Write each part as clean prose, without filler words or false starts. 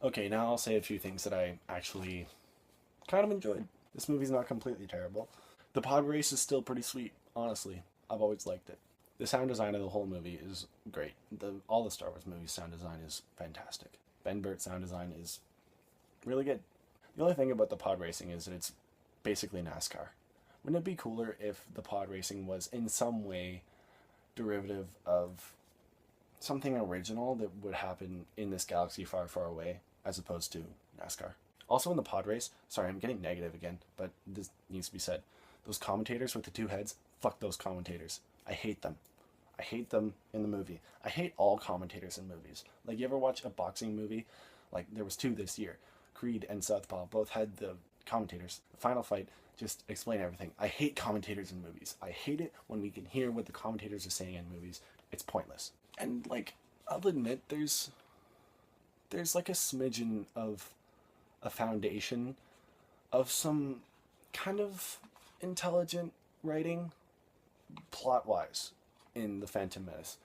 Okay, now I'll say a few things that I actually kind of enjoyed. This movie's not completely terrible. The pod race is still pretty sweet, honestly. I've always liked it. The sound design of the whole movie is great. All the Star Wars movies sound design is fantastic. Ben Burt's sound design is really good. The only thing about the pod racing is that it's basically NASCAR. Wouldn't it be cooler if the pod racing was in some way derivative of something original that would happen in this galaxy far, far away, as opposed to NASCAR? Also, in the pod race, sorry, I'm getting negative again, but this needs to be said. Those commentators with the two heads, fuck those commentators. I hate them. I hate them in the movie. I hate all commentators in movies. Like, you ever watch a boxing movie? Like, there was two this year. Creed and Southpaw both had the commentators. The final fight just explain everything. I hate commentators in movies. I hate it when we can hear what the commentators are saying in movies. It's pointless. And, like, I'll admit there's like a smidgen of a foundation of some kind of intelligent writing plot wise in The Phantom Menace.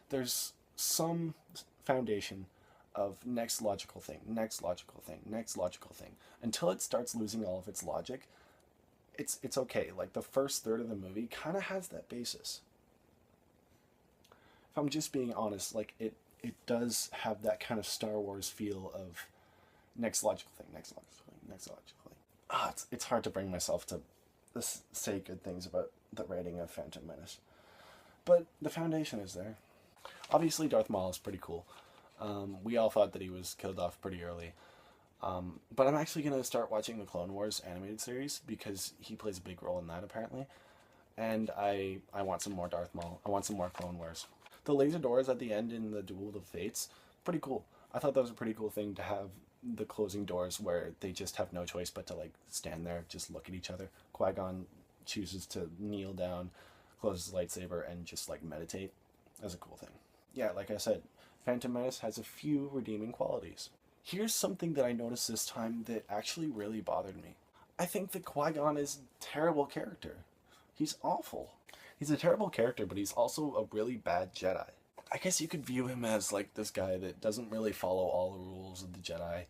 There's some foundation of next logical thing, next logical thing, next logical thing. Until it starts losing all of its logic, it's okay. Like, the first third of the movie kind of has that basis. If I'm just being honest, like, it does have that kind of Star Wars feel of next logical thing, next logical thing, next logical thing. It's hard to bring myself to say good things about the writing of Phantom Menace. But the foundation is there. Obviously, Darth Maul is pretty cool. We all thought that he was killed off pretty early. But I'm actually going to start watching the Clone Wars animated series because he plays a big role in that, apparently. And I want some more Darth Maul. I want some more Clone Wars. The laser doors at the end in the Duel of the Fates, pretty cool. I thought that was a pretty cool thing to have the closing doors where they just have no choice but to, like, stand there, just look at each other. Qui-Gon chooses to kneel down, close his lightsaber, and just, like, meditate. That's a cool thing. Yeah, like I said, Phantom Menace has a few redeeming qualities. Here's something that I noticed this time that actually really bothered me. I think that Qui-Gon is a terrible character. He's awful. He's a terrible character, but he's also a really bad Jedi. I guess you could view him as, like, this guy that doesn't really follow all the rules of the Jedi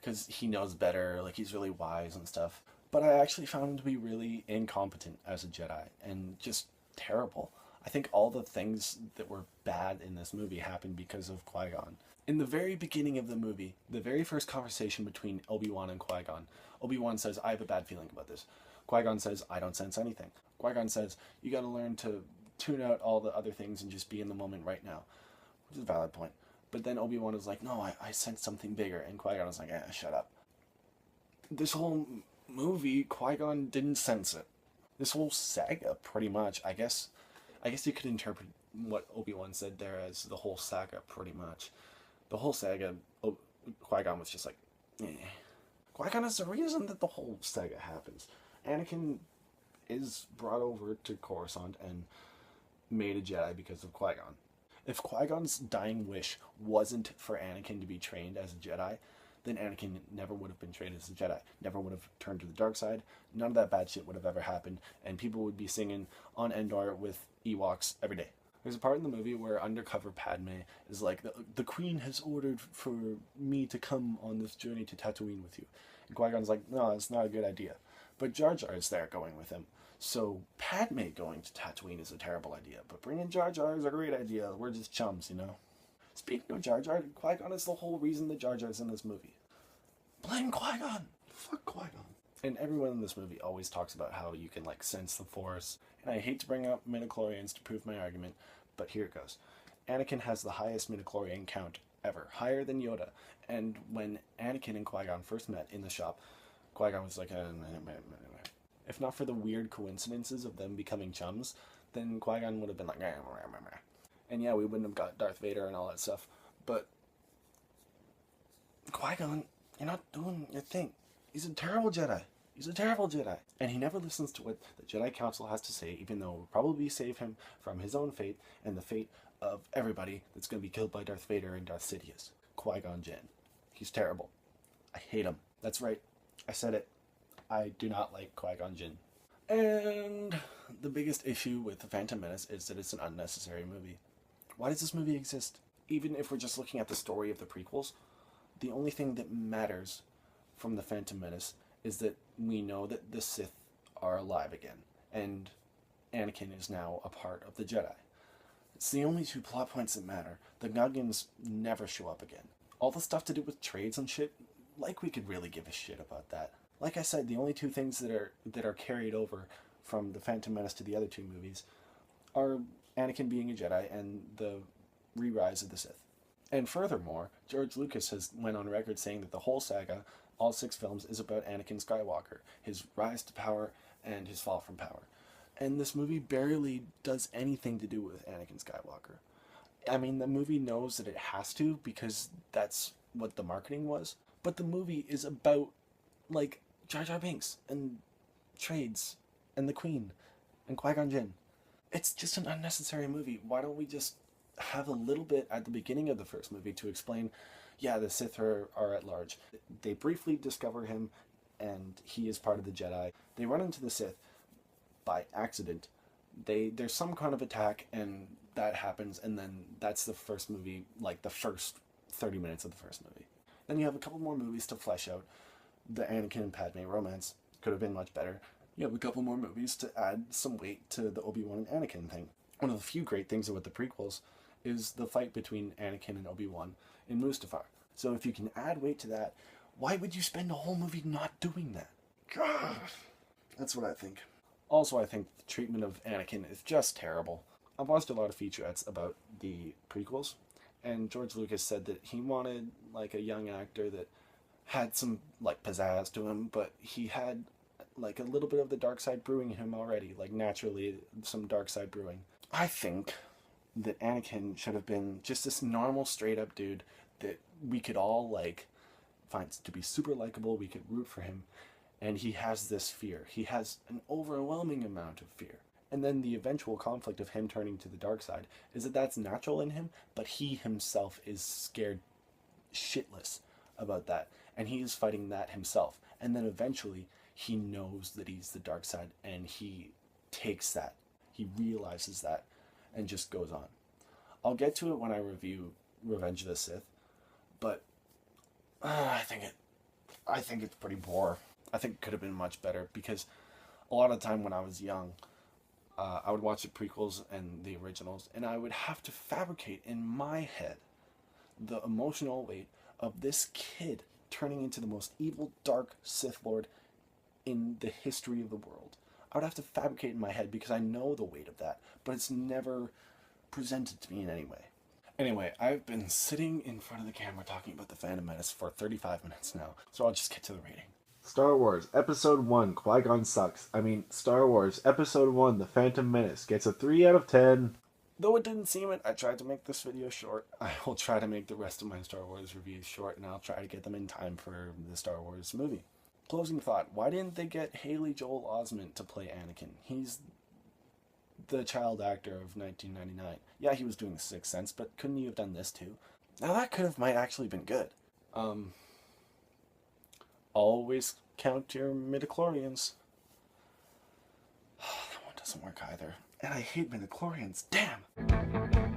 because he knows better, like, he's really wise and stuff. But I actually found him to be really incompetent as a Jedi and just terrible. I think all the things that were bad in this movie happened because of Qui-Gon. In the very beginning of the movie, the very first conversation between Obi-Wan and Qui-Gon, Obi-Wan says, I have a bad feeling about this. Qui-Gon says, I don't sense anything. Qui-Gon says, you gotta learn to tune out all the other things and just be in the moment right now. Which is a valid point. But then Obi-Wan is like, no, I sense something bigger. And Qui-Gon is like, shut up. This whole movie, Qui-Gon didn't sense it. This whole saga, pretty much, I guess you could interpret what Obi-Wan said there as the whole saga, pretty much. The whole saga, Qui-Gon was just like, eh. Qui-Gon is the reason that the whole saga happens. Anakin is brought over to Coruscant and made a Jedi because of Qui-Gon. If Qui-Gon's dying wish wasn't for Anakin to be trained as a Jedi, then Anakin never would have been trained as a Jedi, never would have turned to the dark side, none of that bad shit would have ever happened, and people would be singing on Endor with Ewoks every day. There's a part in the movie where undercover Padme is like, the Queen has ordered for me to come on this journey to Tatooine with you. And Qui-Gon's like, no, it's not a good idea. But Jar Jar is there going with him. So Padme going to Tatooine is a terrible idea, but bringing Jar Jar is a great idea. We're just chums, you know? Speaking of Jar Jar, Qui-Gon is the whole reason that Jar Jar's in this movie. Blame Qui-Gon! Fuck Qui-Gon. And everyone in this movie always talks about how you can, like, sense the Force. And I hate to bring up midichlorians to prove my argument, but here it goes. Anakin has the highest midichlorian count ever, higher than Yoda. And when Anakin and Qui-Gon first met in the shop, Qui-Gon was like, if not for the weird coincidences of them becoming chums, then Qui-Gon would have been like, and yeah, we wouldn't have got Darth Vader and all that stuff. But Qui-Gon, you're not doing your thing. He's a terrible Jedi. He's a terrible Jedi. And he never listens to what the Jedi Council has to say, even though it will probably save him from his own fate and the fate of everybody that's going to be killed by Darth Vader and Darth Sidious. Qui-Gon Jinn. He's terrible. I hate him. That's right. I said it. I do not like Qui-Gon Jinn. And the biggest issue with The Phantom Menace is that it's an unnecessary movie. Why does this movie exist? Even if we're just looking at the story of the prequels, the only thing that matters from The Phantom Menace is that we know that the Sith are alive again, and Anakin is now a part of the Jedi. It's the only two plot points that matter. The Guardians never show up again. All the stuff to do with trades and shit, like we could really give a shit about that. Like I said, the only two things that are carried over from The Phantom Menace to the other two movies are Anakin being a Jedi and the re-rise of the Sith. And furthermore, George Lucas has went on record saying that the whole saga, all 6 films, is about Anakin Skywalker, his rise to power and his fall from power. And this movie barely does anything to do with Anakin Skywalker. I mean, the movie knows that it has to because that's what the marketing was. But the movie is about, like, Jar Jar Binks and trades and the Queen and Qui-Gon Jinn. It's just an unnecessary movie. Why don't we just have a little bit at the beginning of the first movie to explain, yeah, the Sith are at large. They briefly discover him and he is part of the Jedi. They run into the Sith by accident. There's some kind of attack and that happens, and then that's the first movie, like the first 30 minutes of the first movie. Then you have a couple more movies to flesh out the Anakin and Padme romance. Could have been much better. You have a couple more movies to add some weight to the Obi-Wan and Anakin thing. One of the few great things about the prequels is the fight between Anakin and Obi-Wan in Mustafar. So if you can add weight to that, why would you spend a whole movie not doing that? God, that's what I think. Also, I think the treatment of Anakin is just terrible. I've watched a lot of featurettes about the prequels, and George Lucas said that he wanted like a young actor that had some like pizzazz to him, but he had like a little bit of the dark side brewing in him already, like naturally some dark side brewing. I think that Anakin should have been just this normal straight up dude that we could all like find to be super likable, we could root for him, and he has this fear. He has an overwhelming amount of fear. And then the eventual conflict of him turning to the dark side is that that's natural in him, but he himself is scared shitless about that. And he is fighting that himself. And then eventually he knows that he's the dark side and he takes that. He realizes that and just goes on. I'll get to it when I review Revenge of the Sith, but I think it's pretty poor. I think it could have been much better because a lot of the time when I was young, I would watch the prequels and the originals, and I would have to fabricate in my head the emotional weight of this kid turning into the most evil, dark Sith Lord in the history of the world. I would have to fabricate in my head because I know the weight of that, but it's never presented to me in any way. Anyway, I've been sitting in front of the camera talking about The Phantom Menace for 35 minutes now, so I'll just get to the rating. Star Wars Episode 1, Qui-Gon sucks. Star Wars Episode 1, The Phantom Menace gets a 3 out of 10. Though it didn't seem it, I tried to make this video short. I will try to make the rest of my Star Wars reviews short, and I'll try to get them in time for the Star Wars movie. Closing thought, why didn't they get Haley Joel Osment to play Anakin? He's the child actor of 1999. Yeah, he was doing The Sixth Sense, but couldn't you have done this too? Now that might actually been good. Always count your midichlorians. That one doesn't work either. And I hate midichlorians. Damn!